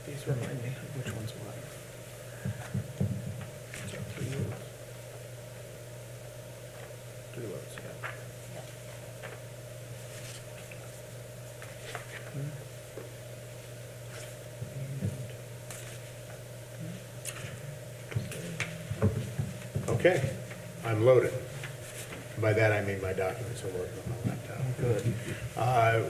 Please remind me of which one's what. So, three loads. Three loads, yeah. Okay, I'm loaded. By that I mean my documents are working on my laptop. Good.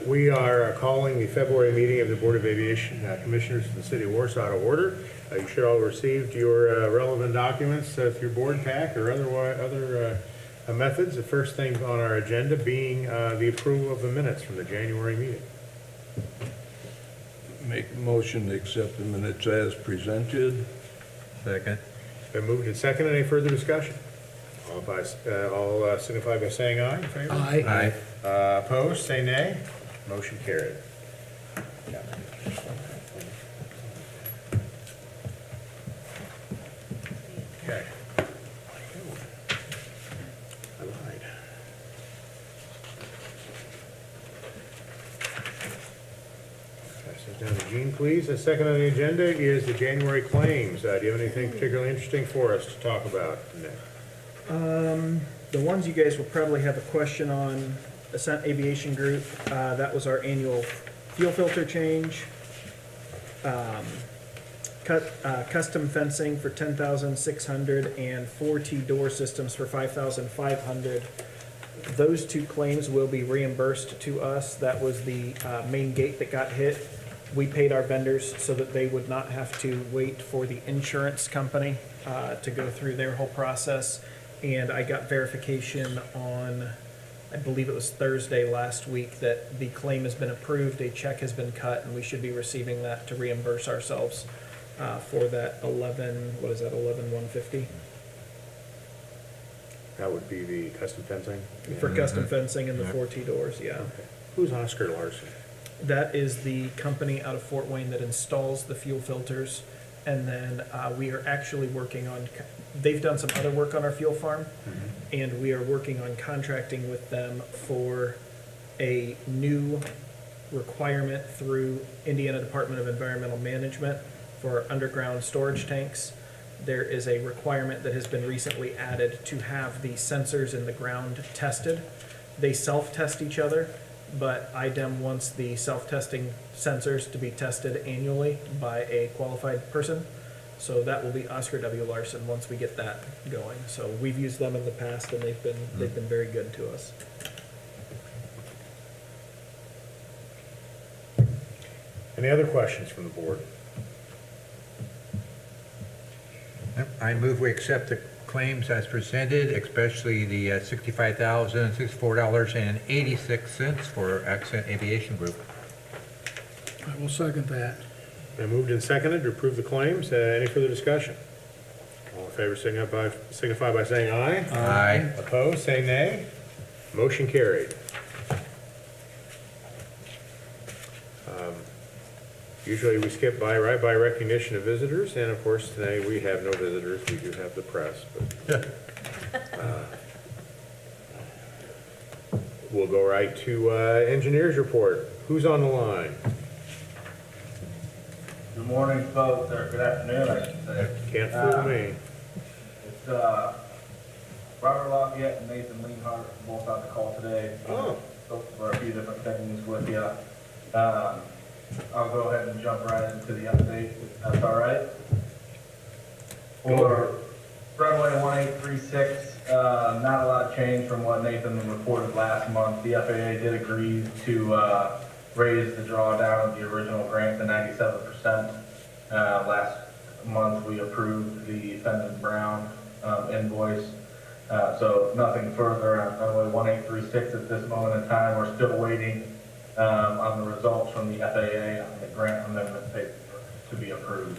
We are calling the February meeting of the Board of Aviation Commissioners of the City of Warsaw to order. You should all have received your relevant documents through your board pack or other methods. The first thing on our agenda being the approval of the minutes from the January meeting. Make a motion to accept the minutes as presented. Second. Been moved and seconded. Any further discussion? All signify by saying aye in favor. Aye. Opposed, say nay. Motion carried. Okay. I lied. Pass this down to Jean, please. The second on the agenda is the January claims. Do you have anything particularly interesting for us to talk about, Nick? The ones you guys will probably have a question on, Ascent Aviation Group, that was our annual fuel filter change. Custom fencing for 10,600 and 4T door systems for 5,500. Those two claims will be reimbursed to us. That was the main gate that got hit. We paid our vendors so that they would not have to wait for the insurance company to go through their whole process. And I got verification on, I believe it was Thursday last week, that the claim has been approved, a check has been cut, and we should be receiving that to reimburse ourselves for that 11,150 That would be the custom fencing? for custom fencing and the 4T doors, yeah. Okay. Who's Oscar Larson? That is the company out of Fort Wayne that installs the fuel filters. And then we are actually working on, they've done some other work on our fuel farm, and we are working on contracting with them for a new requirement through Indiana Department of Environmental Management for underground storage tanks. There is a requirement that has been recently added to have the sensors in the ground tested. They self-test each other, but IDEM wants the self-testing sensors to be tested annually by a qualified person. So that will be Oscar W. Larson once we get that going. So we've used them in the past, and they've been very good to us. Any other questions from the board? I move we accept the claims as presented, especially the $65,064.86 for Accent Aviation Group. I will second that. Been moved and seconded to approve the claims. Any further discussion? All in favor signify by saying aye. Aye. Opposed, say nay. Motion carried. Usually we skip right by recognition of visitors, and of course today we have no visitors. We do have the press, but we'll go right to engineers report. Who's on the line? Good morning, folks, or good afternoon, I should say. Can't fool me. It's Robert Lafayette and Nathan Leanhart, both on the call today. Oh. Spoke for a few different things with you. I'll go ahead and jump right into the update, if that's all right. For runway 1836, not a lot of change from what Nathan reported last month. The FAA did agree to raise the drawdown of the original grant to 97%. Last month we approved the Fenton Brown invoice. So nothing further on runway 1836 at this moment in time. We're still waiting on the results from the FAA on the grant amendment paperwork to be approved.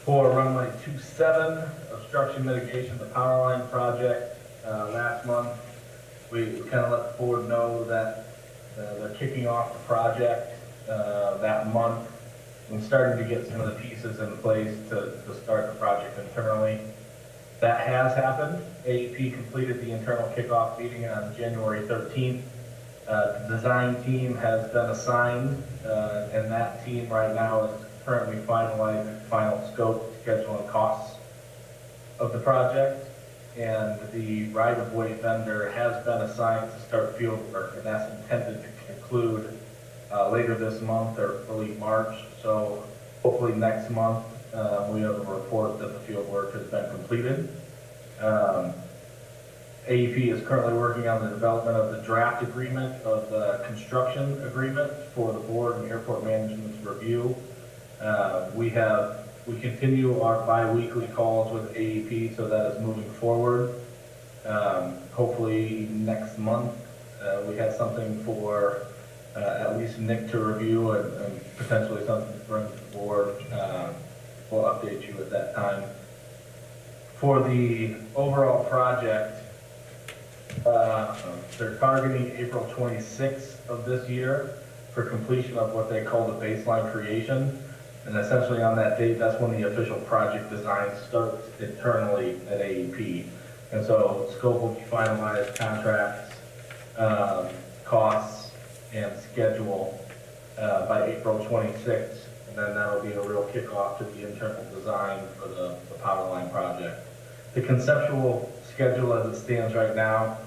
For runway 27, obstruction mitigation, the power line project, last month, we kind of let the board know that they're kicking off the project that month and starting to get some of the pieces in place to start the project internally. That has happened. AEP completed the internal kickoff meeting on January 13th. The design team has been assigned, and that team right now is currently finalizing final scope, schedule, and costs of the project. And the right-of-way vendor has been assigned to start field work, and that's intended to conclude later this month or early March. So hopefully next month, we have a report that the field work has been completed. AEP is currently working on the development of the draft agreement of the construction agreement for the board and airport management's review. We continue our bi-weekly calls with AEP, so that is moving forward. Hopefully next month, we have something for at least Nick to review and potentially something to bring to the board. We'll update you at that time. For the overall project, they're targeting April 26th of this year for completion of what they call the baseline creation. And essentially on that date, that's when the official project design starts internally at AEP. And so scope will be finalized, contracts, costs, and schedule by April 26th. And then that'll be a real kickoff to the internal design for the power line project. The conceptual schedule as it stands right now,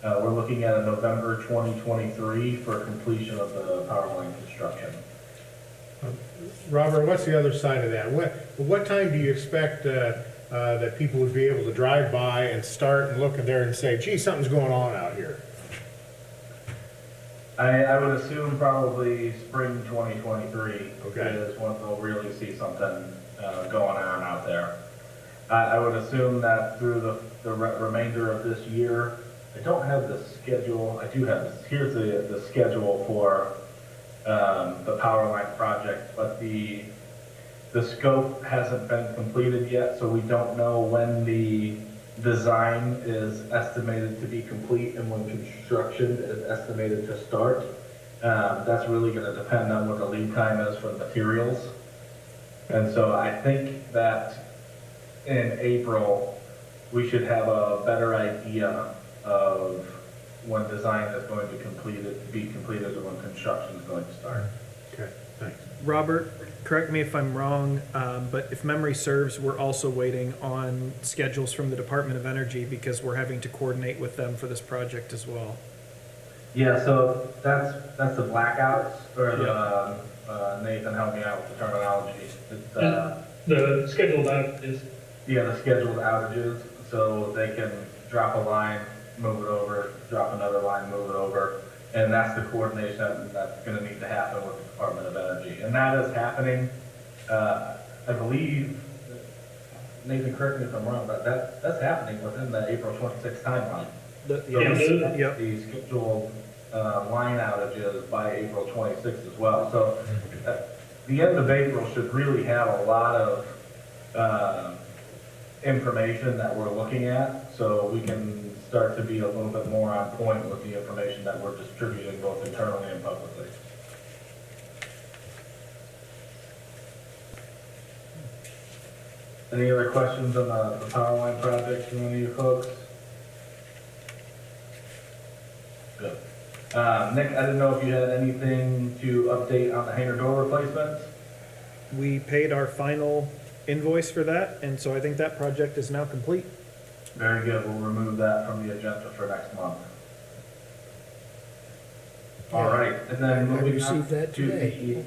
we're looking at a November 2023 for completion of the power line construction. Robert, what's the other side of that? What time do you expect that people would be able to drive by and start and look in there and say, gee, something's going on out here? I would assume probably spring 2023 Okay. is when they'll really see something going on out there. I would assume that through the remainder of this year, I don't have the schedule. I do have this. Here's the schedule for the power line project, but the scope hasn't been completed yet, so we don't know when the design is estimated to be complete and when construction is estimated to start. That's really going to depend on what the lead time is for the materials. And so I think that in April, we should have a better idea of when design is going to be completed or when construction is going to start. Okay, thanks. Robert, correct me if I'm wrong, but if memory serves, we're also waiting on schedules from the Department of Energy because we're having to coordinate with them for this project as well. Yeah, so that's the blackouts, or Nathan, help me out with the terminology. It's, The scheduled out is, yeah, the scheduled outages, so they can drop a line, move it over, drop another line, move it over. And that's the coordination that's gonna need to happen with the Department of Energy. And that is happening, I believe, Nathan, correct me if I'm wrong, but that's happening within the April 26th timeline. Yep. The scheduled line outages by April 26th as well. So the end of April should really have a lot of information that we're looking at, so we can start to be a little bit more on point with the information that we're distributing both internally and publicly. Any other questions on the power line project from any of you folks? Good. Nick, I didn't know if you had anything to update on the hangar door replacements? We paid our final invoice for that, and so I think that project is now complete. Very good, we'll remove that from the agenda for next month. All right, and then I moving on received that to today.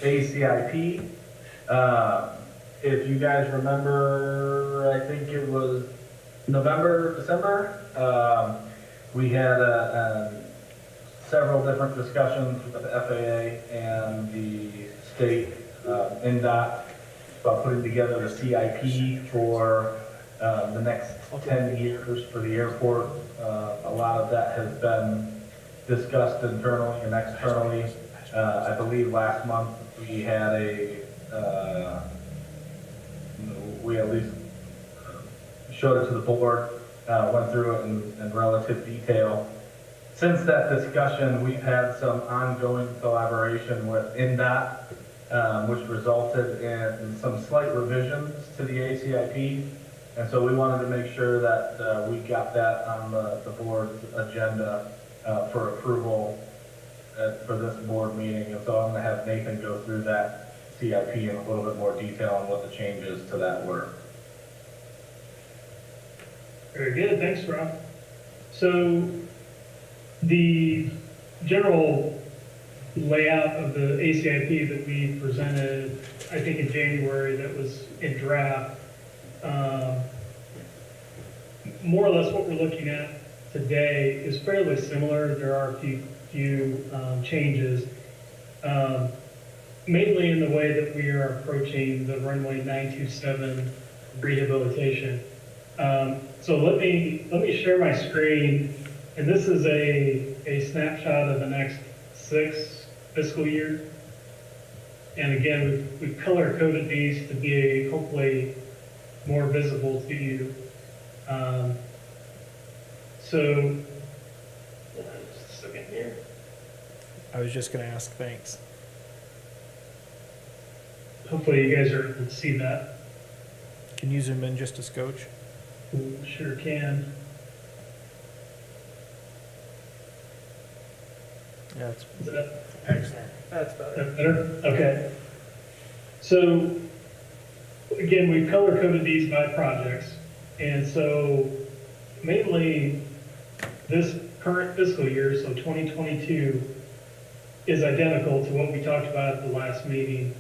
the ACIP. If you guys remember, I think it was November, December, we had several different discussions with the FAA and the state NDOT about putting together a CIP for the next 10 years for the airport. A lot of that has been discussed internally and externally. I believe last month we had we at least showed it to the board, went through it in relative detail. Since that discussion, we've had some ongoing collaboration with NDOT, which resulted in some slight revisions to the ACIP. And so we wanted to make sure that we got that on the board's agenda for approval for this board meeting. And so I'm gonna have Nathan go through that CIP in a little bit more detail on what the changes to that were. Very good, thanks, Rob. So the general layout of the ACIP that we presented, I think in January, that was in draft, more or less what we're looking at today is fairly similar. There are a few changes, mainly in the way that we are approaching the runway 927 rehabilitation. So let me share my screen, and this is a snapshot of the next 6 fiscal years. And again, we've color-coded these to be hopefully more visible to you. So, just a second here. I was just gonna ask, thanks. Hopefully you guys are able to see that. Can you zoom in just a scotch? Sure can. Yeah, it's, Is that Excellent. that's better. that better? Okay. So, again, we've color-coded these by projects. And so, mainly, this current fiscal year, so 2022, is identical to what we talked about at the last meeting.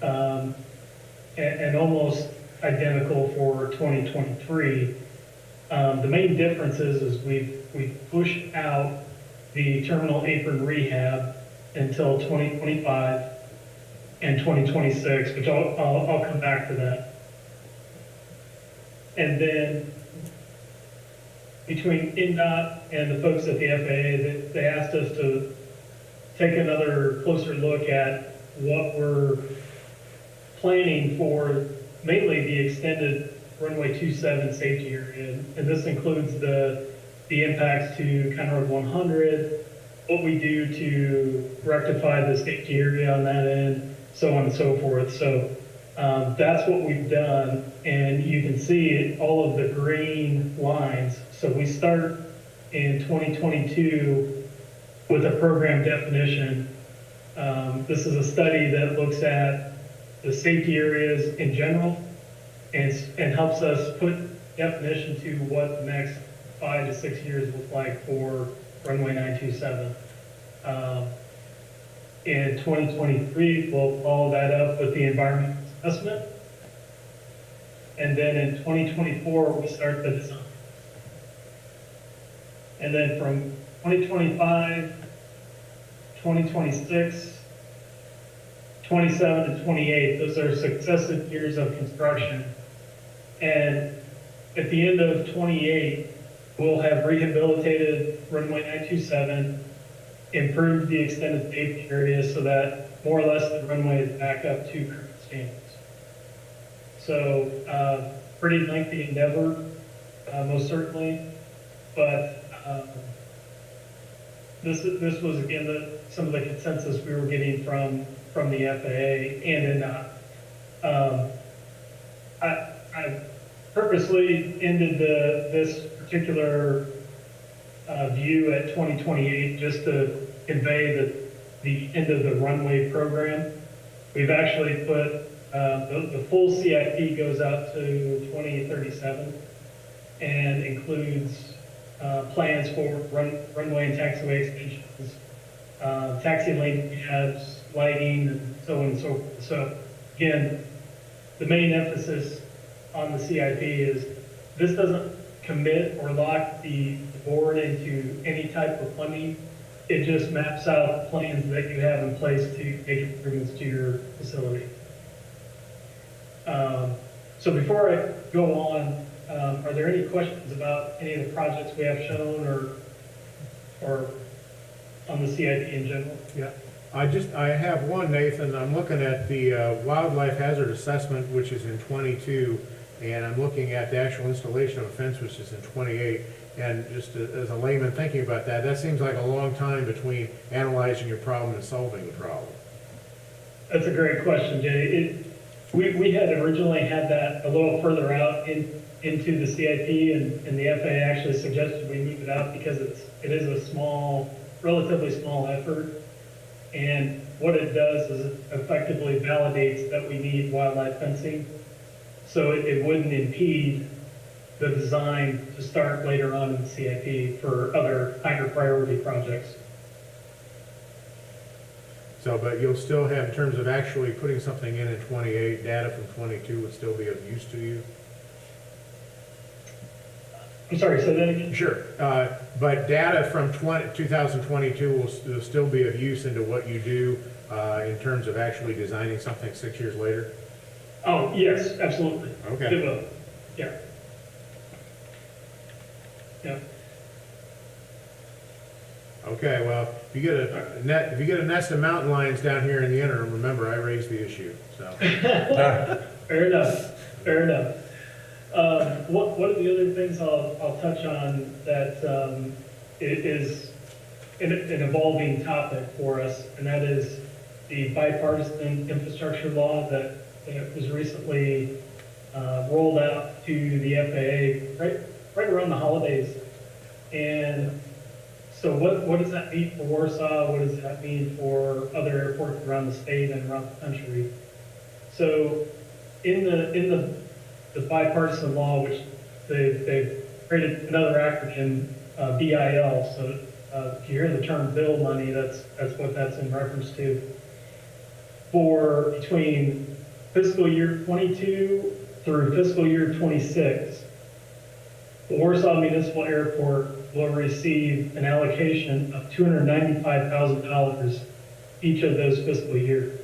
And almost identical for 2023. The main difference is we've pushed out the terminal apron rehab until 2025 and 2026, which I'll come back to that. And then between INDOT and the folks at the FAA, they asked us to take another closer look at what we're planning for, mainly the extended runway 27 safety area. And this includes the impacts to County Road 100, what we do to rectify the safety area on that end, so on and so forth. So that's what we've done. And you can see all of the green lines. So we start in 2022 with a program definition. This is a study that looks at the safety areas in general and helps us put definition to what the next 5 to 6 years look like for runway 927. In 2023, we'll follow that up with the environmental assessment. And then in 2024, we start the design. And then from 2025, 2026, 27 to 28, those are successive years of construction. And at the end of 28, we'll have rehabilitated runway 927, improved the extended safety area so that more or less the runway is back up to current standards. So pretty lengthy endeavor, most certainly, but this was again some of the consensus we were getting from the FAA and INDOT. I purposely ended this particular view at 2028 just to convey the end of the runway program. We've actually put the full CIP goes out to 2037 and includes plans for runway and taxiway extensions, taxi lane rehabs, lighting, and so on and so forth. So again, the main emphasis on the CIP is this doesn't commit or lock the board into any type of funding. It just maps out the plans that you have in place to make improvements to your facility. So before I go on, are there any questions about any of the projects we have shown or on the CIP in general? Yeah, I have one, Nathan. I'm looking at the wildlife hazard assessment, which is in 22, and I'm looking at the actual installation of a fence, which is in 28. And just as a layman thinking about that, that seems like a long time between analyzing your problem and solving the problem. That's a great question, Jay. We had originally had that a little further out into the CIP, and the FAA actually suggested we move it out because it is a small, relatively small effort. And what it does is it effectively validates that we need wildlife fencing. So it wouldn't impede the design to start later on in the CIP for other higher priority projects. So, but you'll still have, in terms of actually putting something in 28, data from 22 would still be of use to you? I'm sorry, say that again? Sure, but data from 2022 will still be of use into what you do in terms of actually designing something 6 years later? Oh, yes, absolutely. Okay. It will, yeah. Yeah. Okay, well, if you get a nest of mountain lions down here in the interim, remember, I raised the issue, so. Fair enough, fair enough. One of the other things I'll touch on that is an evolving topic for us, and that is the bipartisan infrastructure law that was recently rolled out to the FAA right around the holidays. And so what does that mean for Warsaw? What does that mean for other airports around the state and around the country? So in the bipartisan law, which they've created another acronym, BIL. So if you hear the term bill money, that's what that's in reference to. For between fiscal year 22 through fiscal year 26, the Warsaw Municipal Airport will receive an allocation of $295,000 each of those fiscal years.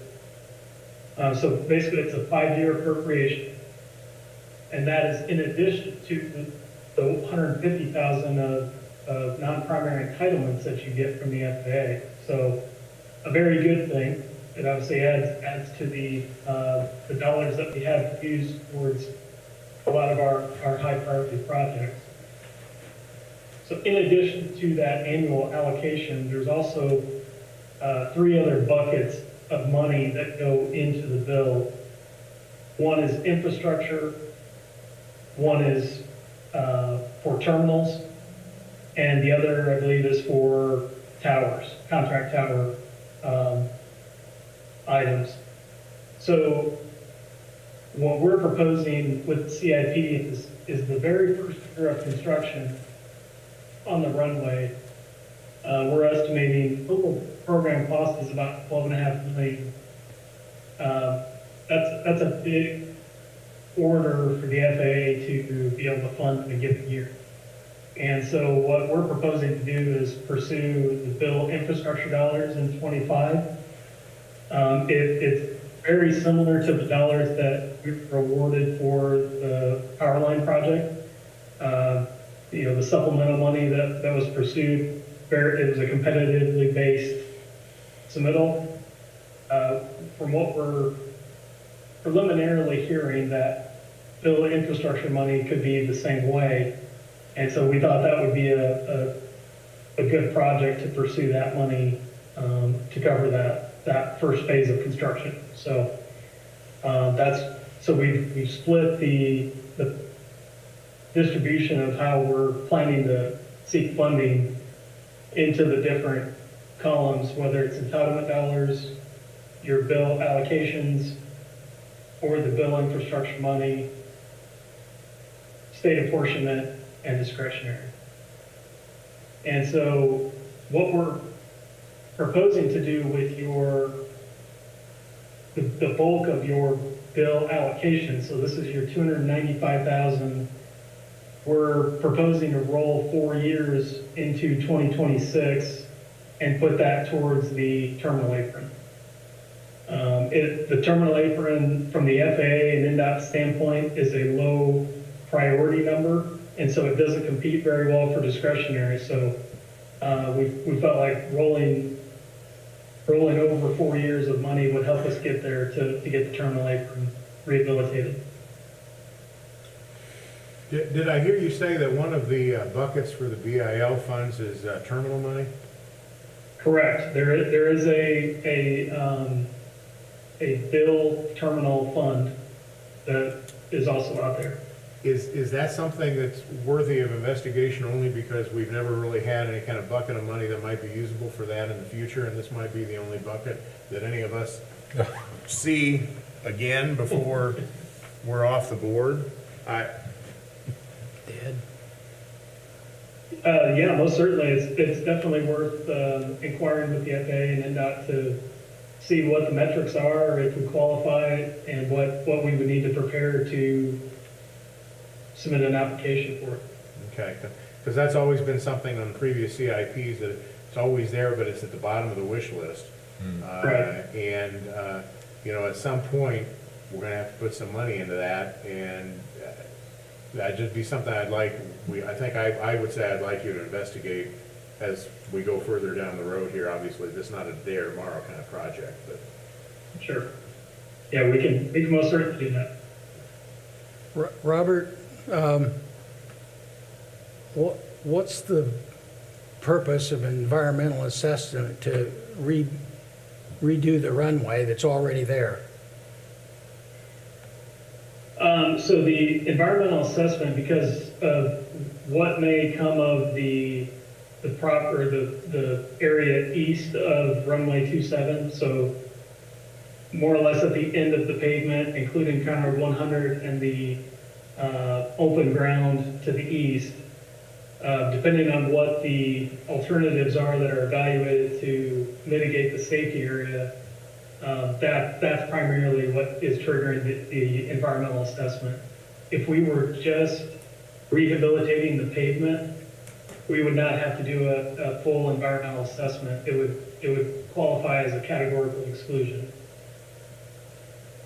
So basically, it's a 5-year appropriation, and that is in addition to the $150,000 of non-primary entitlements that you get from the FAA. So a very good thing. It obviously adds to the dollars that we have used towards a lot of our high priority projects. So in addition to that annual allocation, there's also 3 other buckets of money that go into the bill. One is infrastructure, one is for terminals, and the other, I believe, is for towers, contract tower items. So what we're proposing with the CIP is the very first year of construction on the runway. We're estimating total program cost is about $12.5 million. That's a big order for the FAA to be able to fund in a given year. And so what we're proposing to do is pursue the bill infrastructure dollars in 25. It's very similar to the dollars that we were awarded for the power line project. The supplemental money that was pursued, it was a competitively based submittal. From what we're preliminarily hearing, that bill infrastructure money could be the same way. And so we thought that would be a good project to pursue that money to cover that first phase of construction. So we've split the distribution of how we're planning to seek funding into the different columns, whether it's entitlement dollars, your bill allocations, or the bill infrastructure money, state apportionment, and discretionary. And so what we're proposing to do with the bulk of your bill allocation, so this is your $295,000, we're proposing to roll 4 years into 2026 and put that towards the terminal apron. The terminal apron from the FAA and NDOT standpoint is a low priority number, and so it doesn't compete very well for discretionary. So we felt like rolling over 4 years of money would help us get there to get the terminal apron rehabilitated. Did I hear you say that one of the buckets for the BIL funds is terminal money? Correct. There is a bill terminal fund that is also out there. Is that something that's worthy of investigation only because we've never really had any kind of bucket of money that might be usable for that in the future, and this might be the only bucket that any of us see again before we're off the board? Dead. Yeah, most certainly, it's definitely worth inquiring with the FAA and NDOT to see what the metrics are, if we qualify, and what we would need to prepare to submit an application for it. Okay, because that's always been something on previous CIPs, that it's always there, but it's at the bottom of the wish list. Right. And, you know, at some point, we're gonna have to put some money into that, and that'd just be something I think I would say I'd like you to investigate as we go further down the road here. Obviously, this is not a day or tomorrow kind of project, but. Sure. Yeah, we can most certainly do that. Robert, what's the purpose of environmental assessment to redo the runway that's already there? So the environmental assessment, because of what may come of the area east of runway 27, so more or less at the end of the pavement, including Conroe 100 and the open ground to the east, depending on what the alternatives are that are evaluated to mitigate the safety area, that's primarily what is triggering the environmental assessment. If we were just rehabilitating the pavement, we would not have to do a full environmental assessment. It would qualify as a categorical exclusion.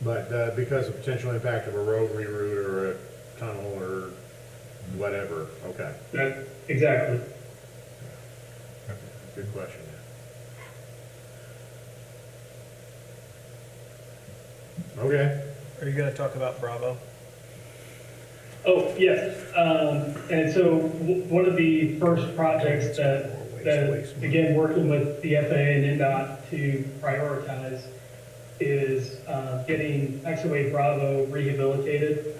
But because of potential impact of a road reroute or a tunnel or whatever, okay. Exactly. Good question. Okay. Are you gonna talk about Bravo? Oh, yes. And so one of the first projects that again, working with the FAA and NDOT to prioritize is getting taxiway Bravo rehabilitated.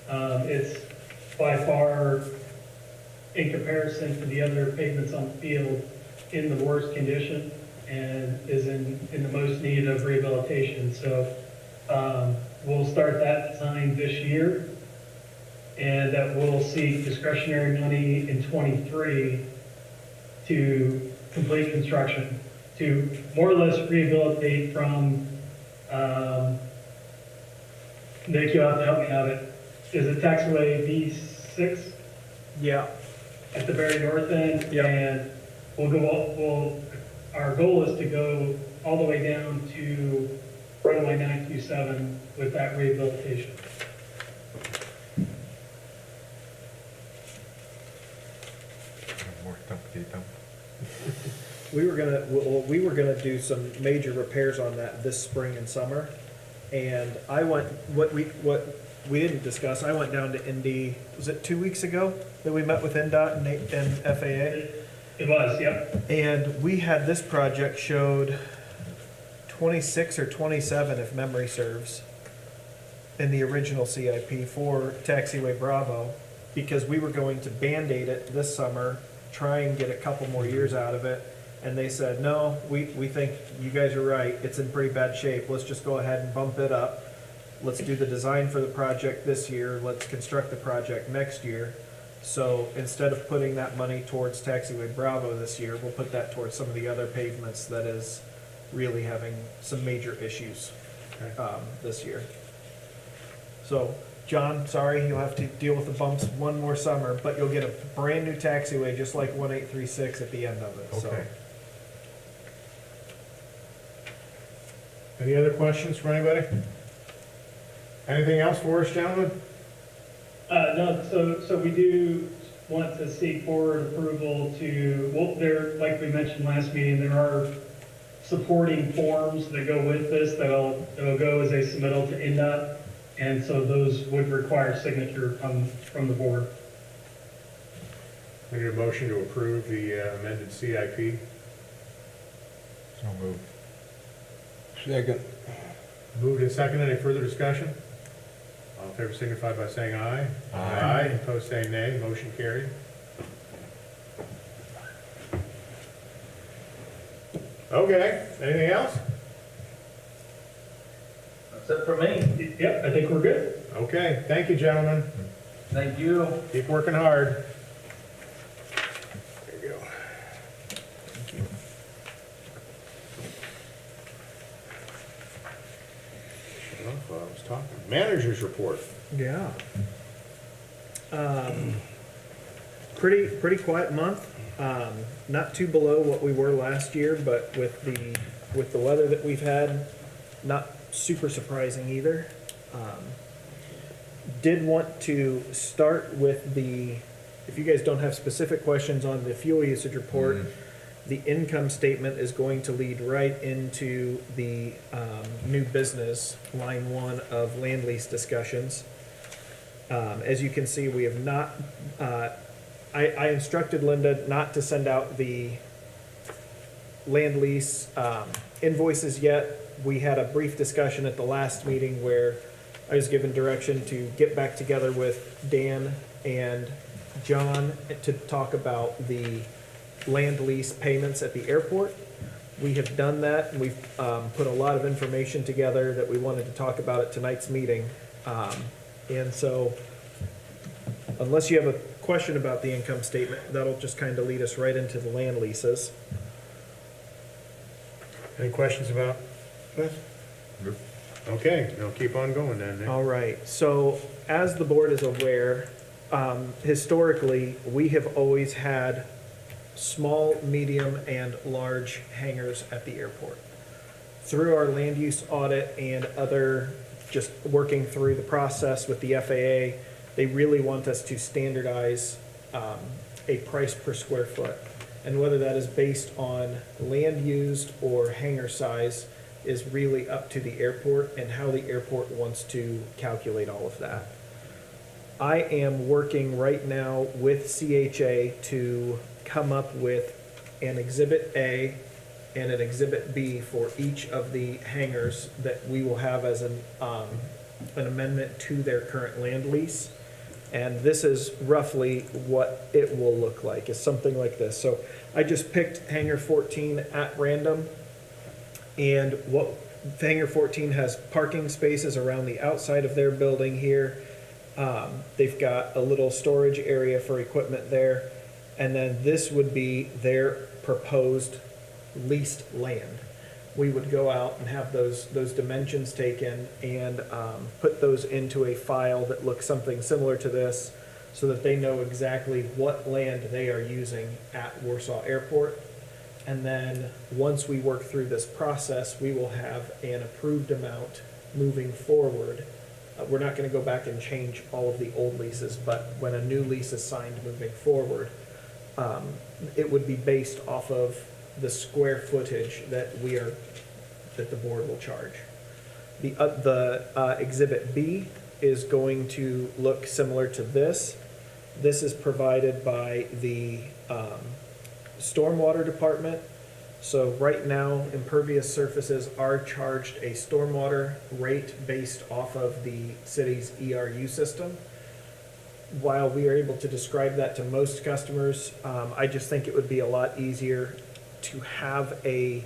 It's by far, in comparison to the other pavements on the field, in the worst condition and is in the most need of rehabilitation. So we'll start that design this year, and that will seek discretionary money in '23 to complete construction, to more or less rehabilitate from, Nick, you'll have to help me out. Is it taxiway B6 Yeah. at the very north end? Yep. And our goal is to go all the way down to runway 927 with that rehabilitation. More stuff to get done. We were gonna do some major repairs on that this spring and summer, and what we didn't discuss, I went down to Indy, was it 2 weeks ago that we met with NDOT and FAA? It was, yep. And we had this project showed 26 or 27, if memory serves, in the original CIP for Taxiway Bravo, because we were going to Band-Aid it this summer, try and get a couple more years out of it, and they said, no, we think you guys are right, it's in pretty bad shape, let's just go ahead and bump it up. Let's do the design for the project this year, let's construct the project next year. So instead of putting that money towards Taxiway Bravo this year, we'll put that towards some of the other pavements that is really having some major issues this year. So, John, sorry, you'll have to deal with the bumps one more summer, but you'll get a brand new taxiway just like 1836 at the end of it, so. Okay. Any other questions for anybody? Anything else for us, gentlemen? No, so we do want to seek board approval to, well, there, like we mentioned last meeting, there are supporting forms that go with this that'll go as a submittal to NDOT, and so those would require signature from the board. I need a motion to approve the amended CIP. So moved. Second. Moved and seconded. Any further discussion? All in favor signify by saying aye. Aye. Opposed, say nay. Motion carried. Okay, anything else? That's it for me. Yep, I think we're good. Okay, thank you, gentlemen. Thank you. Keep working hard. There you go. Shut off while I was talking. Managers report. Yeah. Pretty quiet month. Not too below what we were last year, but with the weather that we've had, not super surprising either. Did want to start with if you guys don't have specific questions on the fuel usage report, the income statement is going to lead right into the new business, line 1 of land lease discussions. As you can see, we have not, I instructed Linda not to send out the land lease invoices yet. We had a brief discussion at the last meeting where I was given direction to get back together with Dan and John to talk about the land lease payments at the airport. We have done that, and we've put a lot of information together that we wanted to talk about at tonight's meeting. And so, unless you have a question about the income statement, that'll just kind of lead us right into the land leases. Any questions about this? Nope. Okay, I'll keep on going then. Nick. All right, so as the board is aware, historically, we have always had small, medium, and large hangars at the airport. Through our land use audit and other, just working through the process with the FAA, they really want us to standardize a price per square foot. And whether that is based on land used or hangar size is really up to the airport and how the airport wants to calculate all of that. I am working right now with CHA to come up with an Exhibit A and an Exhibit B for each of the hangars that we will have as an amendment to their current land lease. And this is roughly what it will look like, is something like this. So I just picked Hangar 14 at random. And Hangar 14 has parking spaces around the outside of their building here. They've got a little storage area for equipment there. And then this would be their proposed leased land. We would go out and have those dimensions taken and put those into a file that looks something similar to this so that they know exactly what land they are using at Warsaw Airport. And then once we work through this process, we will have an approved amount moving forward. We're not going to go back and change all of the old leases, but when a new lease is signed moving forward, it would be based off of the square footage that the board will charge. The Exhibit B is going to look similar to this. This is provided by the stormwater department. So right now, impervious surfaces are charged a stormwater rate based off of the city's ERU system. While we are able to describe that to most customers, I just think it would be a lot easier to have a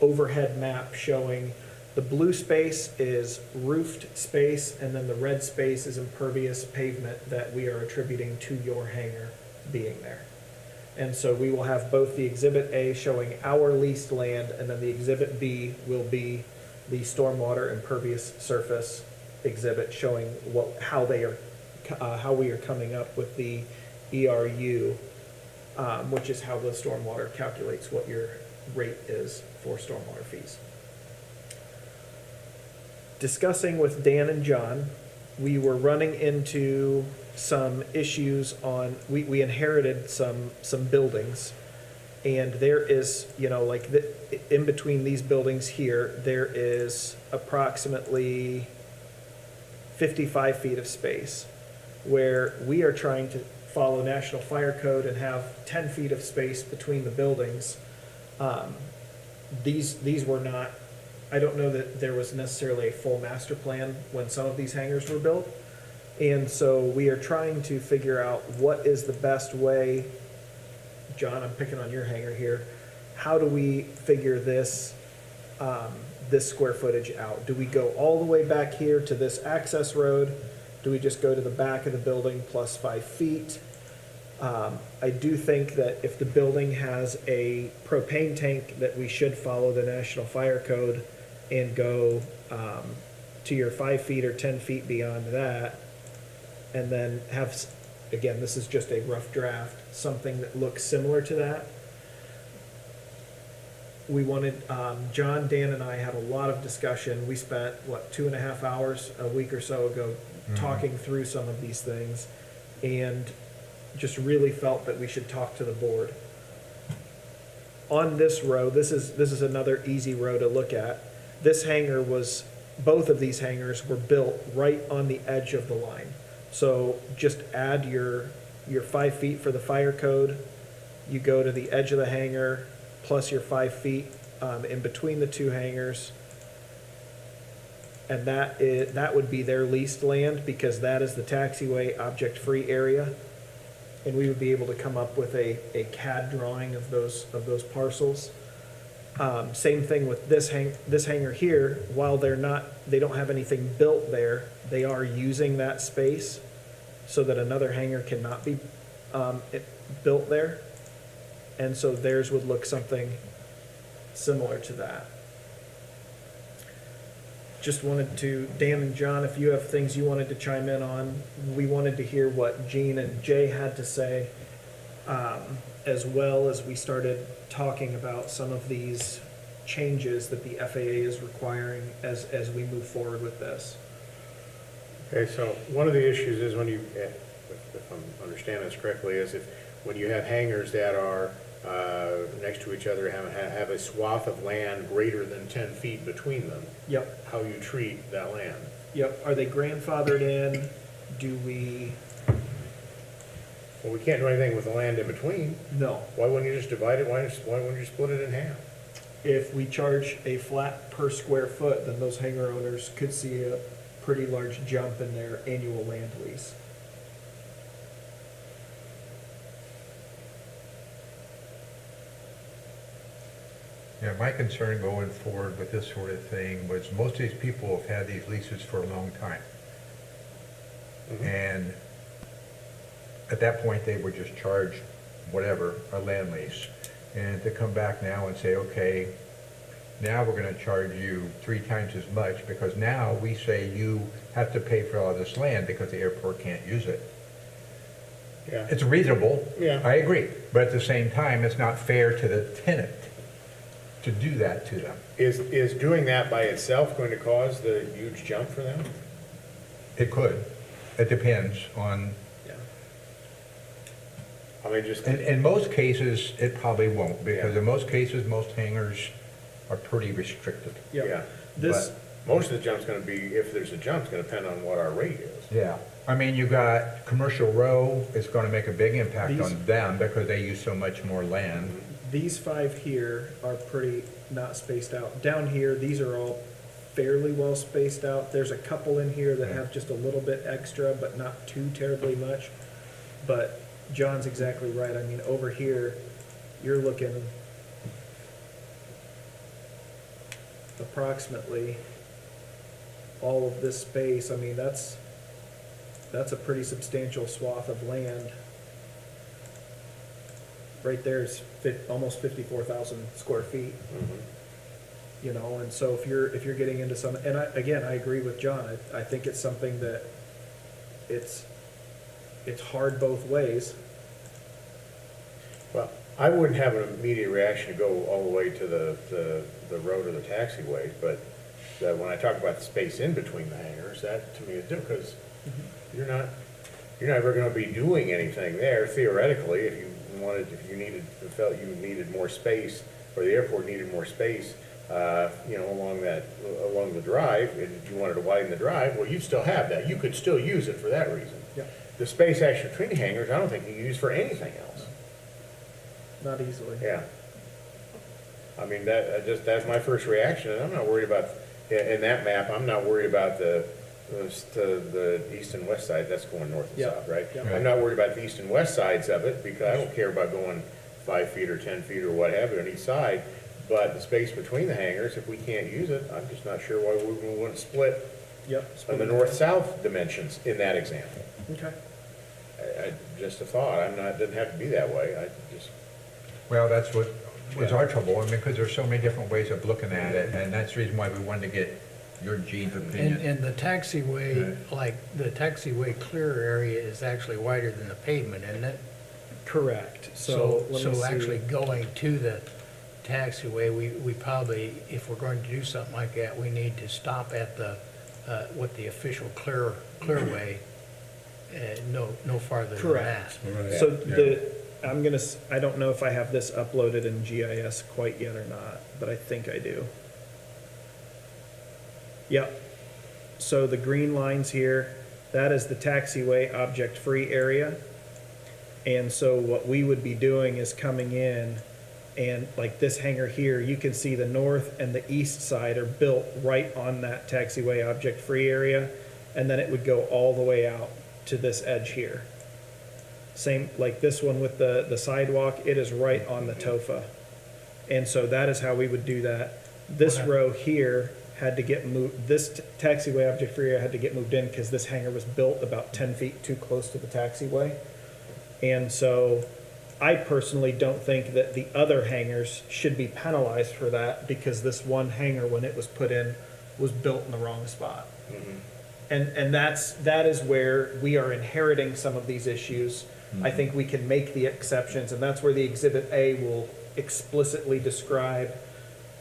overhead map showing the blue space is roofed space, and then the red space is impervious pavement that we are attributing to your hangar being there. And so we will have both the Exhibit A showing our leased land, and then the Exhibit B will be the stormwater impervious surface exhibit showing how we are coming up with the ERU, which is how the stormwater calculates what your rate is for stormwater fees. Discussing with Dan and John, we were running into some issues we inherited some buildings, and there is, in between these buildings here, there is approximately 55 feet of space where we are trying to follow National Fire Code and have 10 feet of space between the buildings. These were not I don't know that there was necessarily a full master plan when some of these hangars were built. And so we are trying to figure out what is the best way. John, I'm picking on your hangar here. How do we figure this, this square footage out? Do we go all the way back here to this access road? Do we just go to the back of the building plus 5 feet? I do think that if the building has a propane tank, that we should follow the National Fire Code and go to your 5 feet or 10 feet beyond that. And then have, again, this is just a rough draft, something that looks similar to that. We wanted, John, Dan, and I had a lot of discussion. We spent, 2.5 hours a week or so ago talking through some of these things, and just really felt that we should talk to the board. On this row, this is another easy row to look at. This hangar was, both of these hangars were built right on the edge of the line. So just add your 5 feet for the fire code. You go to the edge of the hangar, plus your 5 feet in between the two hangars. And that would be their leased land, because that is the taxiway object-free area. And we would be able to come up with a CAD drawing of those parcels. Same thing with this hangar here. While they don't have anything built there, they are using that space so that another hangar cannot be built there. And so theirs would look something similar to that. Just wanted to, Dan and John, if you have things you wanted to chime in on, we wanted to hear what Gene and Jay had to say, as well as we started talking about some of these changes that the FAA is requiring as we move forward with this. Okay, so one of the issues is when you, if I'm understanding this correctly, is when you have hangars that are next to each other, have a swath of land greater than 10 feet between them. Yep, How you treat that land. yep. Are they grandfathered in? Do we? Well, we can't do anything with the land in between. No. Why wouldn't you just divide it? Why wouldn't you split it in half? If we charge a flat per square foot, then those hangar owners could see a pretty large jump in their annual land lease. Yeah, my concern going forward with this sort of thing was most of these people have had these leases for a long time. And at that point, they would just charge whatever, a land lease. And to come back now and say, okay, now we're gonna charge you 3 times as much, because now we say you have to pay for all this land because the airport can't use it. Yeah. It's reasonable. Yeah. I agree. But at the same time, it's not fair to the tenant to do that to them. Is doing that by itself going to cause the huge jump for them? It could. It depends on, Yeah. I mean, just, in most cases, it probably won't, because Yeah. in most cases, most hangars are pretty restricted. Yep. yeah. This, Most of the jump's gonna be, if there's a jump, it's gonna depend on what our rate is. Yeah. I mean, you got commercial row, it's gonna make a big impact These- on them because they use so much more land. these 5 here are pretty not spaced out. Down here, these are all fairly well spaced out. There's a couple in here that have just a little bit extra, but not too terribly much. But John's exactly right. I mean, over here, you're looking approximately all of this space. I mean, that's a pretty substantial swath of land. Right there is almost 54,000 square feet. You know, and so if you're getting into some, and I agree with John. I think it's something that it's hard both ways. Well, I wouldn't have an immediate reaction to go all the way to the road or the taxiway, but when I talk about the space in between the hangars, that to me is different, because you're never gonna be doing anything there theoretically. If you felt you needed more space, or the airport needed more space, along the drive, and you wanted to widen the drive, well, you'd still have that. You could still use it for that reason. Yeah. The space actually between hangars, I don't think you can use for anything else. Not easily. Yeah. I mean, that's my first reaction, and I'm not worried about, in that map, I'm not worried about the east and west side, that's going north and Yeah. south, right? Yeah. I'm not worried about the east and west sides of it, because I don't care about going 5 feet or 10 feet or what have you on each side, but the space between the hangars, if we can't use it, I'm just not sure why we wouldn't split Yep. on the north-south dimensions in that example. Okay. Just a thought, doesn't have to be that way, Well, that's what was Yeah. our trouble, I mean, because there's so many different ways of looking at it, and that's the reason why we wanted to get your Gene's opinion. And the taxiway, Right. like, the taxiway clear area is actually wider than the pavement, isn't it? Correct. So, let me so see. actually going to the taxiway, we probably, if we're going to do something like that, we need to stop at the, what the official clearway, no farther than that. Correct. Right. So I don't know if I have this uploaded in GIS quite yet or not, but I think I do. Yep. So the green lines here, that is the taxiway object-free area. And so what we would be doing is coming in and like this hangar here, you can see the north and the east side are built right on that taxiway object-free area. And then it would go all the way out to this edge here. Same, like this one with the sidewalk, it is right on the TOFA. And so that is how we would do that. This Okay. row here had to get moved, this taxiway object free area had to get moved in because this hangar was built about 10 feet too close to the taxiway. And so I personally don't think that the other hangars should be penalized for that because this one hangar, when it was put in, was built in the wrong spot. And that is where we are inheriting some of these issues. I think we can make the exceptions, and that's where the Exhibit A will explicitly describe,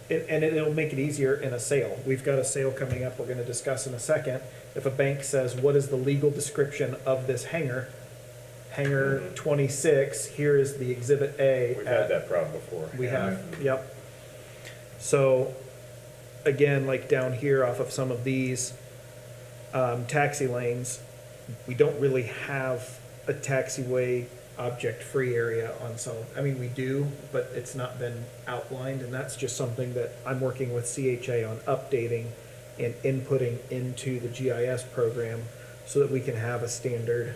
and it'll make it easier in a sale. We've got a sale coming up we're gonna discuss in a second. If a bank says, what is the legal description of this hangar? Hangar 26, here is the Exhibit A. we've had that problem before. We have, yep. So, again, like down here off of some of these taxi lanes, we don't really have a taxiway object-free area on some, I mean, we do, but it's not been outlined, and that's just something that I'm working with CHA on updating and inputting into the GIS program so that we can have a standard.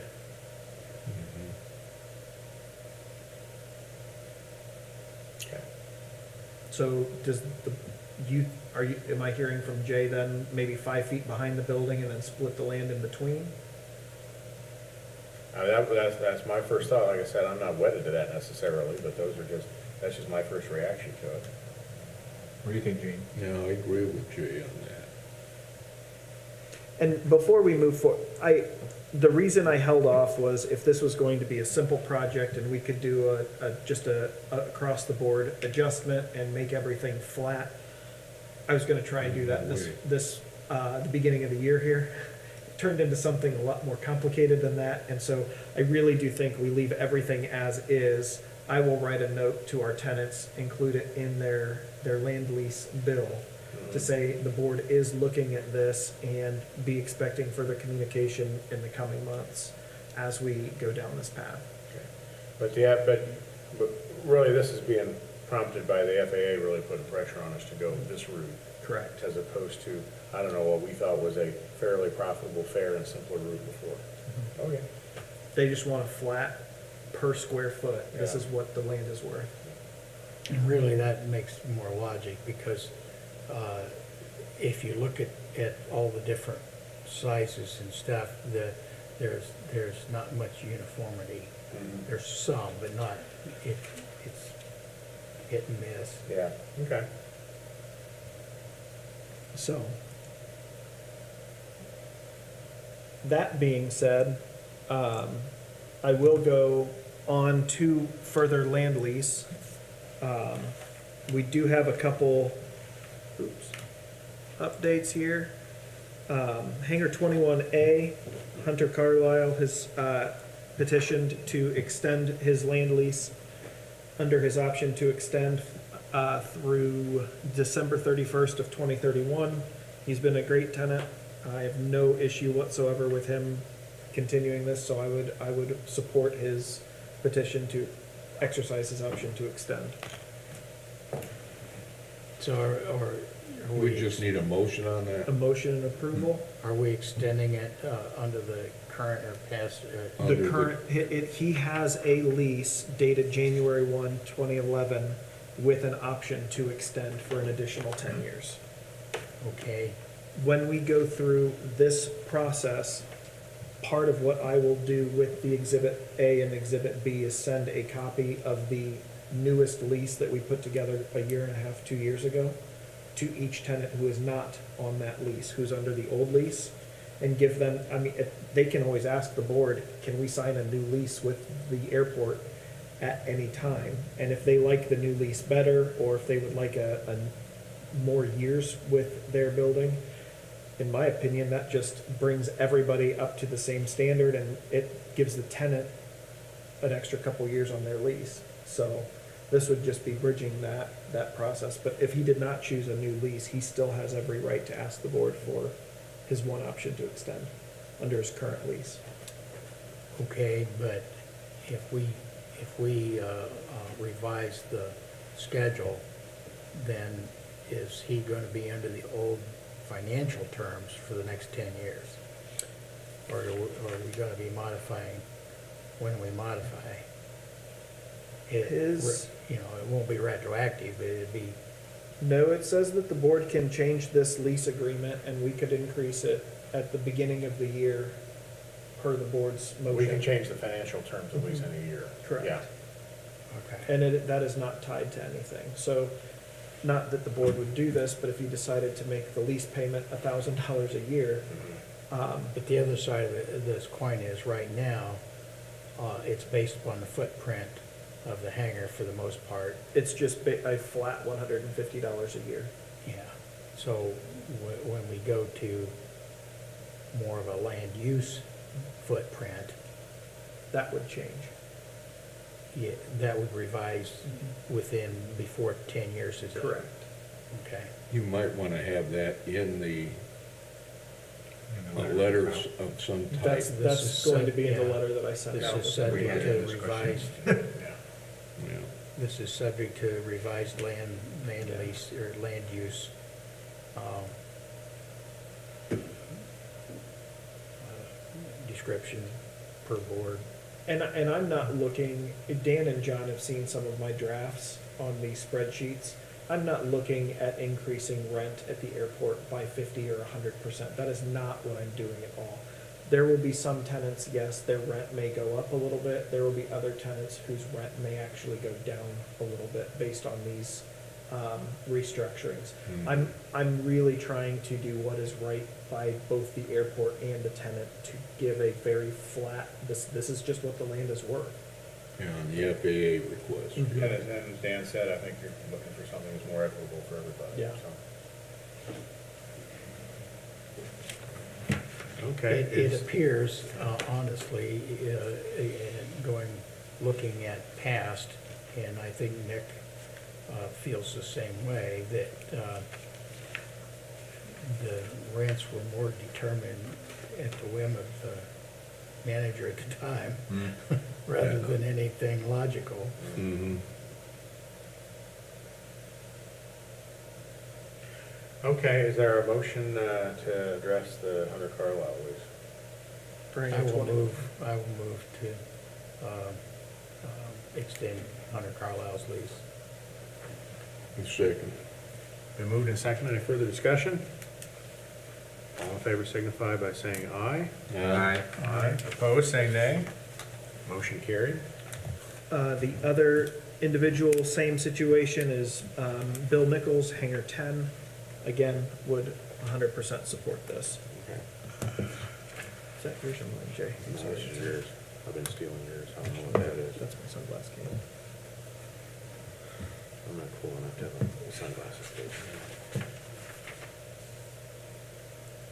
Okay. So does am I hearing from Jay then, maybe 5 feet behind the building and then split the land in between? That's my first thought, like I said, I'm not wedded to that necessarily, but that's just my first reaction to it. What do you think, Gene? Yeah, I agree with Jay on that. And before we move forward, the reason I held off was if this was going to be a simple project and we could do just a across-the-board adjustment and make everything flat, I was gonna try and do that the beginning of the year here. It turned into something a lot more complicated than that, and so I really do think we leave everything as is. I will write a note to our tenants, include it in their land lease bill, to say the board is looking at this and be expecting further communication in the coming months as we go down this path. But really, this is being prompted by the FAA really putting pressure on us to go this route, Correct. as opposed to, I don't know, what we thought was a fairly profitable, fair, and simpler route before. Okay. They just want a flat per square foot. This Yeah. is what the land is worth. And really, that makes more logic, because if you look at all the different sizes and stuff, there's not much uniformity. There's some, but not, it's hit and miss. Yeah, okay. So, that being said, I will go on to further land lease. We do have a couple, updates here. Hangar 21A, Hunter Carlisle has petitioned to extend his land lease under his option to extend through December 31st of 2031. He's been a great tenant. I have no issue whatsoever with him continuing this, so I would support his petition to exercise his option to extend. So are We just need a motion on A that. motion and approval. are we extending it under the current or past? Under The the- current, he has a lease dated January 1, 2011, with an option to extend for an additional 10 years. Okay, When we go through this process, part of what I will do with the Exhibit A and Exhibit B is send a copy of the newest lease that we put together a year and a half, 2 years ago, to each tenant who is not on that lease, who's under the old lease, and give them, I mean, they can always ask the board, can we sign a new lease with the airport at any time? And if they like the new lease better, or if they would like a more years with their building, in my opinion, that just brings everybody up to the same standard, and it gives the tenant an extra couple years on their lease. So this would just be bridging that process. But if he did not choose a new lease, he still has every right to ask the board for his one option to extend under his current lease. okay, but if we revise the schedule, then is he gonna be under the old financial terms for the next 10 years? Or are we gonna be modifying when we modify? His- You know, it won't be retroactive, but it'd be, No, it says that the board can change this lease agreement, and we could increase it at the beginning of the year per the board's motion. We can change the financial terms at least in a year. Correct. Yeah. okay. And that is not tied to anything. So, not that the board would do this, but if you decided to make the lease payment $1,000 a year, But the other side of this coin is, right now, it's based upon the footprint of the hangar for the most part. it's just a flat $150 a year. Yeah, so when we go to more of a land use footprint, That would change. yeah, that would revise before 10 years is up. Correct. Okay, You might want to have that in the letters of some type. That's is going to be in the yeah. letter that I sent this out. is with subject had to that discussion. revised, Yeah. this is subject to revised land lease or land use. Description per board. And I'm not looking, Dan and John have seen some of my drafts on these spreadsheets. I'm not looking at increasing rent at the airport by 50 or 100%. That is not what I'm doing at all. There will be some tenants, yes, their rent may go up a little bit. There will be other tenants whose rent may actually go down a little bit based on these restructurings. I'm really trying to do what is right by both the airport and the tenant to give a very flat, this is just what the land is worth. Yeah, on the FAA request. And as Dan said, I think you're looking for something that's more equitable for everybody. Yeah. so. Okay. It appears, honestly, looking at past, and I think Nick feels the same way, that the rents were more determined at the whim of the manager at the time, rather Yeah. than anything logical. Mm-hmm. Okay, is there a motion to address the Hunter Carlisle lease? Bring I it will 20. move to extend Hunter Carlisle's lease. Second. Been moved and seconded. Any further discussion? All in favor signify by saying aye. Aye. Opposed, say nay. Motion carried. The other individual, same situation is Bill Nichols, Hangar 10, again, would 100% support this. Okay. Is that yours or mine, Jay? I'm No, sorry. this is yours. I've been stealing yours. I don't know what that is. That's my sunglass case. I'm not cool enough to have a sunglasses case.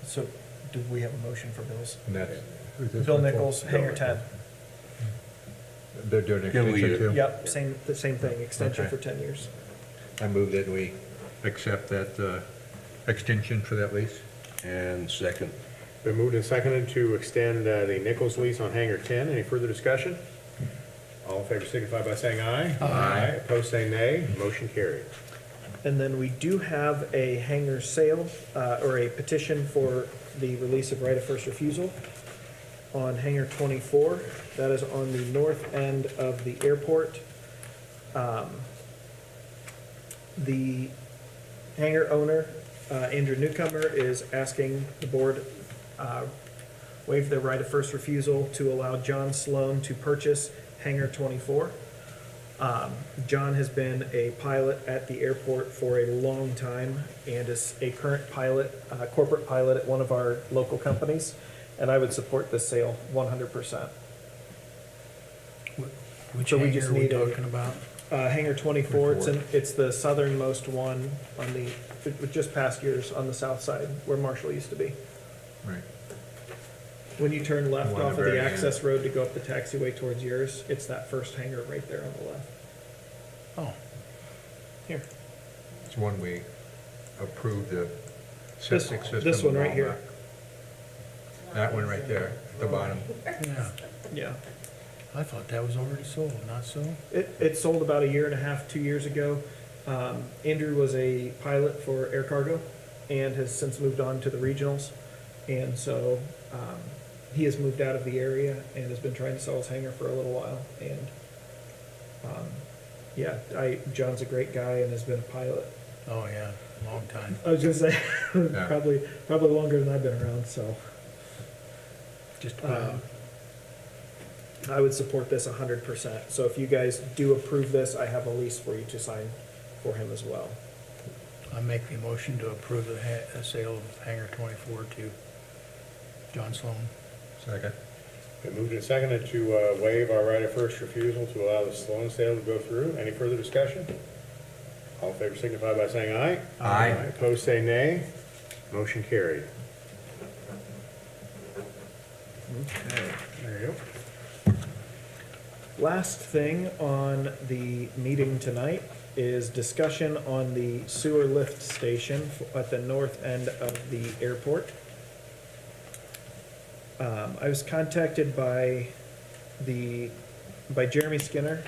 So, do we have a motion for Bill's? And that's. who's this Bill one for? Nichols, Hangar 10. They're doing an Can we- extension too? Yep, the same thing, extension Okay. for 10 years. I move that we accept that extension for that lease. And second. Been moved and seconded to extend the Nichols lease on Hangar 10. Any further discussion? All in favor signify by saying aye. Aye. Opposed, say nay. Motion carried. And then we do have a hangar sale, or a petition for the release of right of first refusal on Hangar 24. That is on the north end of the airport. The hangar owner, Andrew Newcomer, is asking the board waive their right of first refusal to allow John Sloan to purchase Hangar 24. John has been a pilot at the airport for a long time and is a current pilot, corporate pilot at one of our local companies, and I would support this sale 100%. Which So we hangar just are we need a- talking about? Hangar 24, it's the southernmost one on the, just past yours, on the south side, where Marshall used to be. Right. When you turn left One off at the of the very access end. road to go up the taxiway towards yours, it's that first hangar right there on the left. Oh, Here, It's one we approved the septic system. this one a right while here. back. That one right there, at the bottom. yeah. Yeah. I thought that was already sold, not so? It sold about a year and a half, 2 years ago. Andrew was a pilot for air cargo and has since moved on to the regionals. And so, he has moved out of the area and has been trying to sell his hangar for a little while. And, yeah, John's a great guy and has been a pilot. Oh, yeah, long time. I was gonna say, Yeah. probably longer than I've been around, so. Just, I would support this 100%. So if you guys do approve this, I have a lease for you to sign for him as well. I make the motion to approve the sale of Hangar 24 to John Sloan. Second. Been moved and seconded to waive our right of first refusal to allow the Sloan sale to go through. Any further discussion? All in favor signify by saying aye. Aye. Opposed, say nay. Motion carried. Okay. There you go. Last thing on the meeting tonight is discussion on the sewer lift station at the north end of the airport. I was contacted by Jeremy Skinner,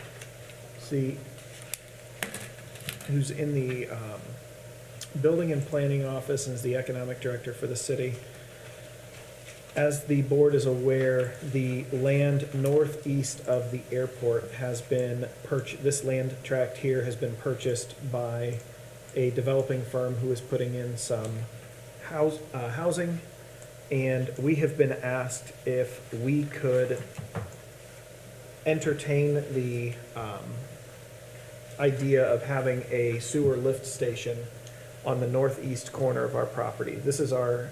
who's in the building and planning office and is the economic director for the city. As the board is aware, the land northeast of the airport has been this land tract here has been purchased by a developing firm who is putting in some housing. And we have been asked if we could entertain the idea of having a sewer lift station on the northeast corner of our property. This is our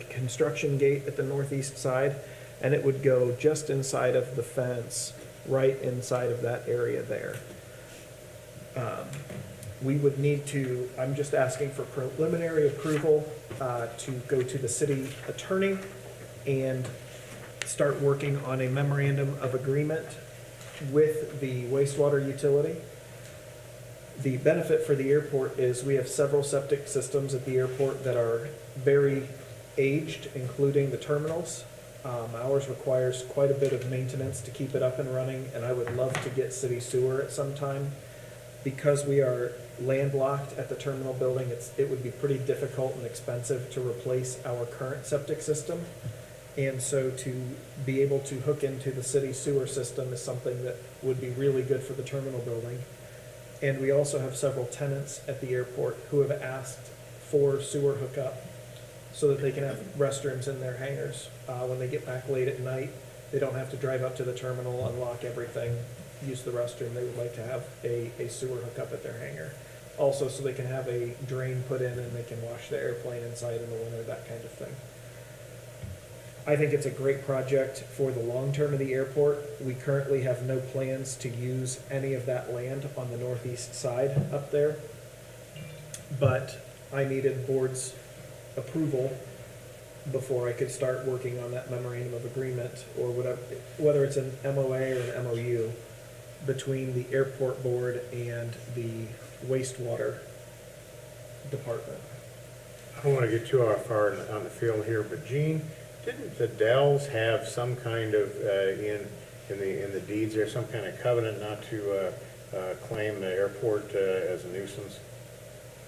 construction gate at the northeast side, and it would go just inside of the fence, right inside of that area there. We would need to, I'm just asking for preliminary approval to go to the city attorney and start working on a memorandum of agreement with the wastewater utility. The benefit for the airport is we have several septic systems at the airport that are very aged, including the terminals. Ours requires quite a bit of maintenance to keep it up and running, and I would love to get city sewer at some time. Because we are landlocked at the terminal building, it would be pretty difficult and expensive to replace our current septic system. And so to be able to hook into the city sewer system is something that would be really good for the terminal building. And we also have several tenants at the airport who have asked for sewer hookup so that they can have restrooms in their hangars. When they get back late at night, they don't have to drive up to the terminal, unlock everything, use the restroom. They would like to have a sewer hookup at their hangar. Also, so they can have a drain put in and they can wash the airplane inside in the winter, that kind of thing. I think it's a great project for the long term of the airport. We currently have no plans to use any of that land on the northeast side up there. But I needed board's approval before I could start working on that memorandum of agreement, or whatever, whether it's an MOA or an MOU between the airport board and the wastewater department. I don't want to get too far on the field here, but Gene, didn't the Dells have some kind of, in the deeds there, some kind of covenant not to claim the airport as a nuisance?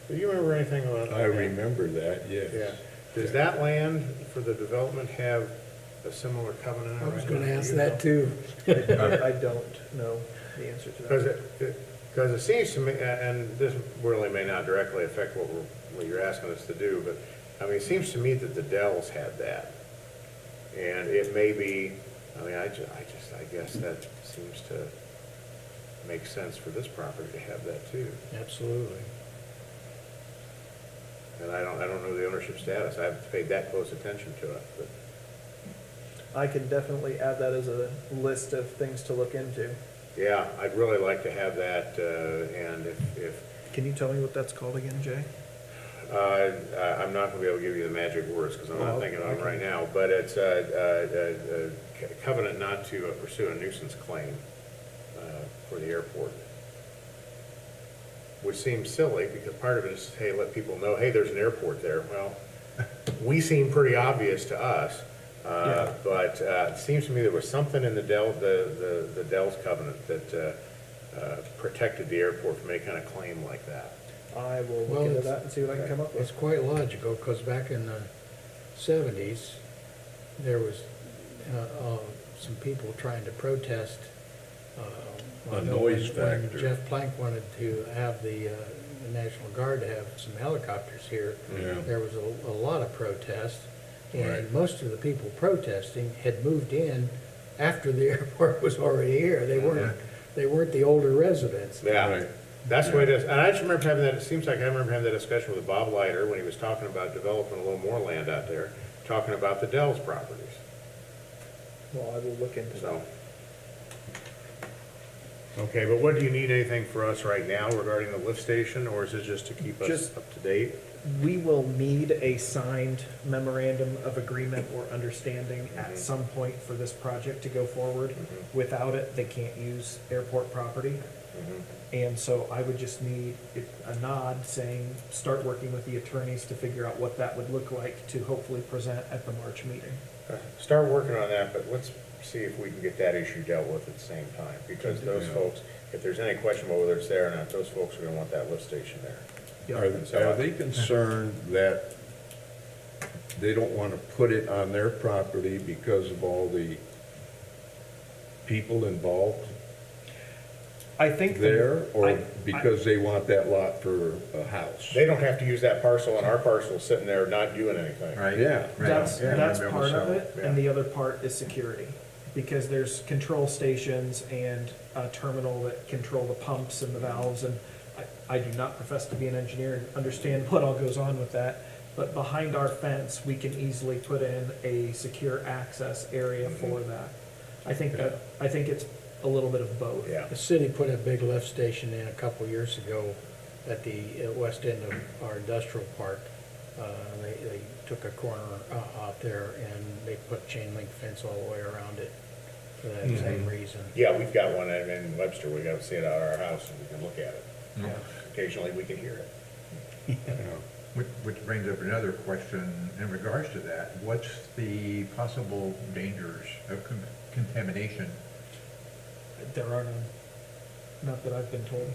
Do you remember anything about that? I remember that, yes. Yeah. Does that land for the development have a similar covenant? I was right gonna now? ask You that know? too. I don't know the answer to Because that. because it seems to me, and this really may not directly affect what you're asking us to do, but, I mean, it seems to me that the Dells had that. And it may be, I mean, I guess that seems to make sense for this property to have that too. Absolutely. And I don't know the ownership status. I haven't paid that close attention to it, but, I can definitely add that as a list of things to look into. yeah, I'd really like to have that, and if, Can you tell me what that's called again, Jay? I'm not gonna be able to give you the magic words, because I'm Oh, not thinking of them okay. right now, but it's a covenant not to pursue a nuisance claim for the airport. Which seems silly, because part of it is, hey, let people know, hey, there's an airport there. Well, we seem pretty obvious to us, Yeah. but it seems to me there was something in the Dell's covenant that protected the airport from any kind of claim like that. I will Well, look into it's- that and see what I can come up It's with. quite logical, because back in the 70s, there was some people trying to protest. A I know noise when factor. Jeff Plank wanted to have the National Guard to have some helicopters here. Yeah. There was a lot of protest, and Right. most of the people protesting had moved in after the airport was already here. They weren't the older residents. Yeah, Right. that's the way it is. And I just remember having that, it seems like I remember having that discussion with Bob Leiter when he was talking about developing a little more land out there, talking about the Dell's properties, Well, I will look into that. so. Okay, but what, do you need anything for us right now regarding the lift station, or is it just to keep us Just- up to date? We will need a signed memorandum of agreement or understanding Mhm. at some point for this project to go forward. Mhm. Without it, they can't use airport property. Mhm. And so I would just need a nod saying, start working with the attorneys to figure out what that would look like to hopefully present at the March meeting. Start working on that, but let's see if we can get that issue dealt with at the same time, because those Yeah. folks, if there's any question about whether it's there or not, those folks are gonna want that lift station there. Are they concerned that they don't want to put it on their property because of all the people involved I think. there, or I- because they want that lot for a house? They don't have to use that parcel, and our parcel's sitting there not doing anything. Right? Yeah. Right. That's Yeah, that's they'll be able part to of sell. it, Yeah. and the other part is security. Because there's control stations and a terminal that control the pumps and the valves, and I do not profess to be an engineer and understand what all goes on with that, but behind our fence, we can easily put in a secure access area for that. I think it's a little bit of both. Yeah. The city put a big lift station in a couple years ago at the west end of our industrial park. They took a corner out there and they put chain link fence all the way around it for that same reason. Yeah, we've got one in Webster, we gotta see it out of our house, and we can look at it. Yeah. Occasionally, we can hear it. Which brings up another question in regards to that. What's the possible dangers of contamination? There are none, not that I've been told.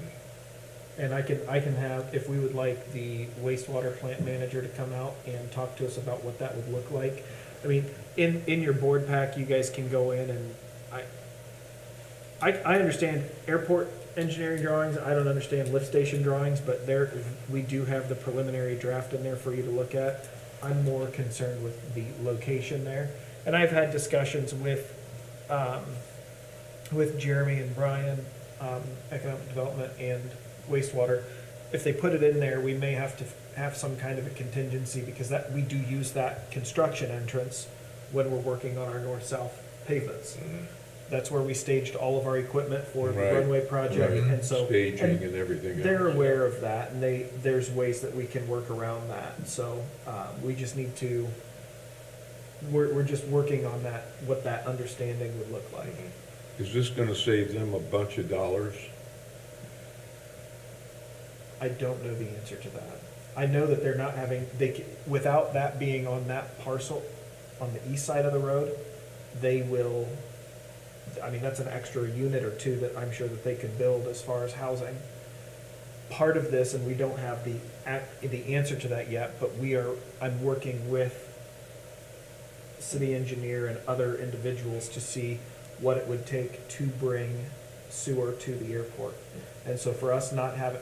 And I can have, if we would like, the wastewater plant manager to come out and talk to us about what that would look like. I mean, in your board pack, you guys can go in and I understand airport engineering drawings, I don't understand lift station drawings, but we do have the preliminary draft in there for you to look at. I'm more concerned with the location there. And I've had discussions with Jeremy and Brian, economic development and wastewater. If they put it in there, we may have to have some kind of a contingency, because we do use that construction entrance when we're working on our north-south pavements. That's where we staged all of our equipment for the Right. runway project, Right. and so. Staging and everything else. They're aware of that, and there's ways that we can work around that, so, we just need to, we're just working on that, what that understanding would look like. Is this gonna save them a bunch of dollars? I don't know the answer to that. I know that they're not having, without that being on that parcel, on the east side of the road, they will, I mean, that's an extra unit or two that I'm sure that they could build as far as housing. part of this, and we don't have the answer to that yet, but I'm working with city engineer and other individuals to see what it would take to bring sewer to the airport. And so for us not having,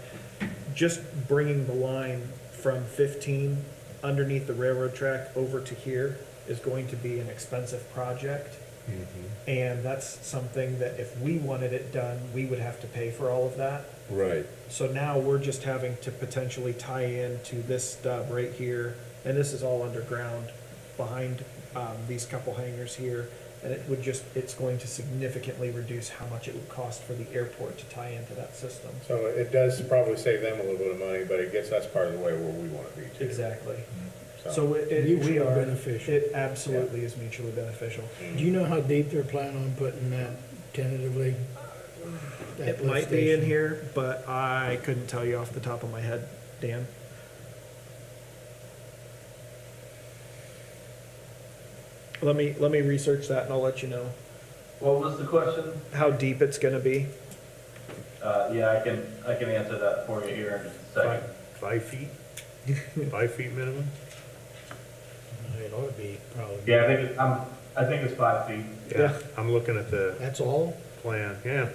just bringing the line from 15 underneath the railroad track over to here is going to be an expensive project. And that's something that if we wanted it done, we would have to pay for all of that. Right. So now we're just having to potentially tie into this stub right here, and this is all underground behind these couple hangars here. And it's going to significantly reduce how much it would cost for the airport to tie into that system. So it does probably save them a little bit of money, but it gets us part of the way where we want to be too. Exactly. So, So we Mutually are, beneficial. it absolutely is mutually beneficial. Do you know how deep they're planning on putting that tentatively? That It lift might be in station? here, but I couldn't tell you off the top of my head, Dan. Let me research that and I'll let you know What was the question? how deep it's gonna be. Yeah, I can answer that for you here in just a second. 5 feet? 5 feet minimum? It ought to be probably. Yeah, I think it's 5 feet. Yeah. I'm looking at the That's all? plan, yeah.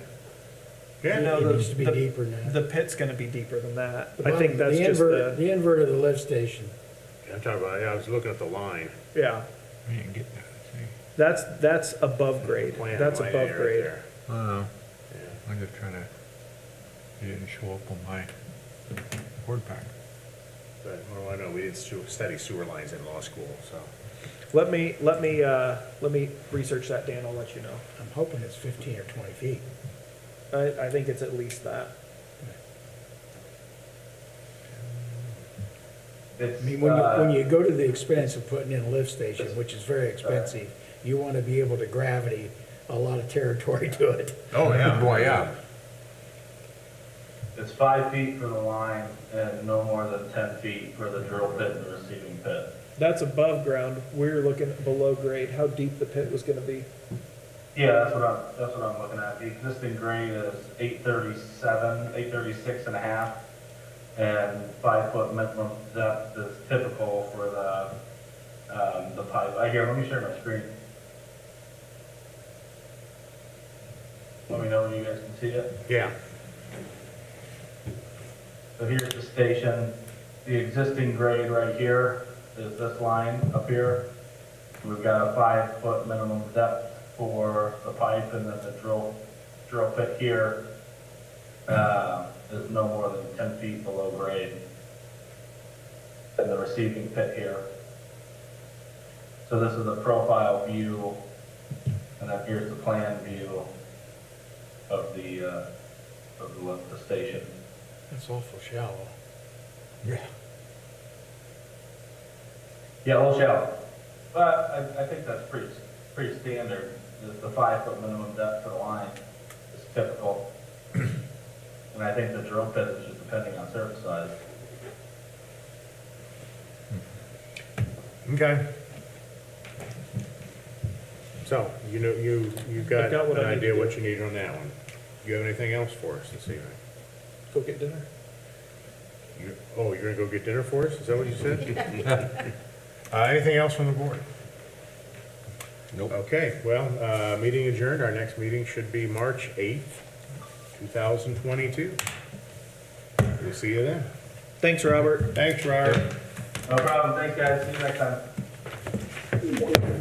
You Yeah, know, It the- needs to be the- deeper than that. The pit's gonna be deeper than that. The I think bottom- that's the just invert- the, The invert of the lift station. I'm talking about, yeah, I was looking at the line. yeah, You didn't get that, see? that's above grade. Plan That's line above right grade. there. Oh, Yeah. I'm just trying to, it didn't show up on my board pack. But, well, I know, we did study sewer lines in law school, so. Let me research that, Dan, I'll let you know. I'm hoping it's 15 or 20 feet. I think it's at least that. It's, I mean, when you go to the expense of putting in a lift station, which is very expensive, you want to be able to gravity a lot of territory to it. Oh, yeah. Boy, yeah. It's 5 feet for the line and no more than 10 feet for the drill pit and the receiving pit. That's above ground. We're looking at below grade, how deep the pit was gonna be. Yeah, that's what I'm looking at. The existing grade is 836 and a half, and 5 foot minimum depth is typical for the pipe. Here, let me share my screen. Let me know when you guys can see it. Yeah, So here's the station. The existing grade right here is this line up here. We've got a 5 foot minimum depth for the pipe, and then the drill pit here is no more than 10 feet below grade. And the receiving pit here. So this is the profile view, and then here's the plan view of the station. That's awful shallow. Yeah. Yeah, a little shallow, but I think that's pretty standard. The 5 foot minimum depth for the line is typical. And I think the drill pit is just depending on surface size. okay. So, you know, you've got I've got what an I need idea to what do. you need on that one. You have anything else for us this evening? Go get dinner. Oh, you're gonna go get dinner for us? Is that what you said? Anything else from the board? Nope. Okay, well, meeting adjourned. Our next meeting should be March 8th, 2022. We'll see you then. Thanks, Robert. Thanks, Robert. No problem, thanks guys, see you next time.